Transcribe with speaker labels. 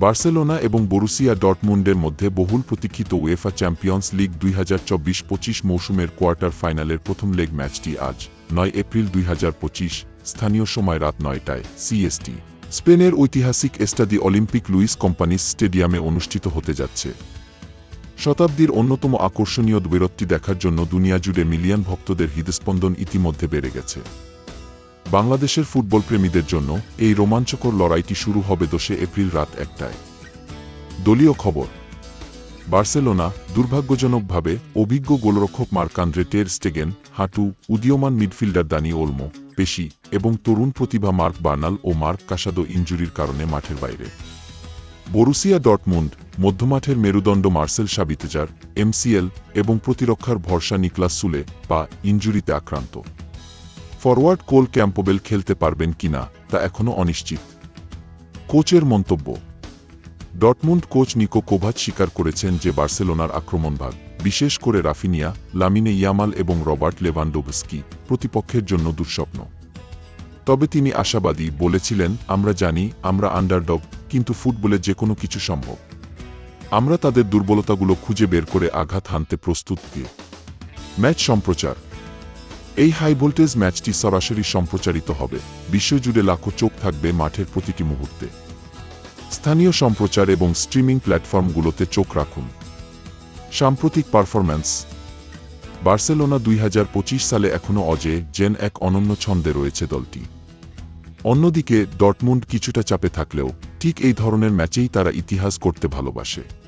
Speaker 1: Barcelona এবং Borussia ডর্টমুন্ডের মধ্যে বহুল প্রতীক্ষিত উয়েফা চ্যাম্পিয়ন্স লিগ 2024-25 মৌসুমের কোয়ার্টার ফাইনালের প্রথম লেগ ম্যাচটি আজ 9 এপ্রিল 2025 স্থানীয় সময় রাত 9টায় সিএসটি স্পেনের ঐতিহাসিক এস্টাদি অলিম্পিক লুইস কোম্পানিস স্টেডিয়ামে অনুষ্ঠিত হতে যাচ্ছে। শতাব্দীর অন্যতম আকর্ষণীয় দ্বৈরথটি দেখার জন্য দুনিয়া জুড়ে মিলিয়ন ভক্তদের হৃদস্পন্দন ইতিমধ্যে বেড়ে গেছে। বাংলাদেশের ফুটবল প্রেমীদের জন্য এই রোমাঞ্চকর লড়াইটি শুরু হবে 10 এপ্রিল রাত 1টায়। দলীয় খবর। বার্সেলোনা দুর্ভাগ্যজনকভাবে অভিজ্ঞ গোলরক্ষক মার্ক-আন্দ্রে টের স্টেগেন হাঁটু, উদীয়মান মিডফিল্ডার দানি ওলমো পেশি এবং তরুণ প্রতিভা মার্ক বার্নাল ও মার্ক কাসাদো ইনজুরির কারণে মাঠের বাইরে। বরুসিয়া ডর্টমুন্ড মধ্যমাঠের মেরুদণ্ড মার্সেল সাবিতেজার এমসিএল এবং প্রতিরক্ষার ভরসা নিকলাস সুলে পা ইনজুরিতে আক্রান্ত। ফরওয়ার্ড কোল ক্যাম্পবেল খেলতে পারবেন কিনা তা এখনও অনিশ্চিত। কোচের মন্তব্য। ডর্টমুন্ড কোচ নিকো কোভাচ স্বীকার করেছেন যে বার্সেলোনার আক্রমণভাগ, বিশেষ করে রাফিনিয়া, লামিনে ইয়ামাল এবং রবার্ট লেভানডোভস্কি প্রতিপক্ষের জন্য দুঃস্বপ্ন। তবে তিনি আশাবাদী বলেছিলেন, আমরা জানি আমরা আন্ডারডগ, কিন্তু ফুটবলে যে কোনো কিছু সম্ভব। আমরা তাদের দুর্বলতাগুলো খুঁজে বের করে আঘাত হানতে প্রস্তুত। ম্যাচ সম্প্রচার। এই হাই ভোল্টেজ ম্যাচটি সরাসরি সম্প্রচারিত হবে। বিশ্বজুড়ে লাখো চোখ থাকবে মাঠের প্রতিটি মুহূর্তে। স্থানীয় সম্প্রচার এবং স্ট্রিমিং প্ল্যাটফর্মগুলোতে চোখ রাখুন। সাম্প্রতিক পারফরম্যান্স। বার্সেলোনা 2025 সালে এখনও অজেয় এক অনন্য ছন্দে রয়েছে দলটি। অন্যদিকে ডর্টমুন্ড কিছুটা চাপে থাকলেও ঠিক এই ধরনের ম্যাচেই তারা ইতিহাস করতে ভালোবাসে।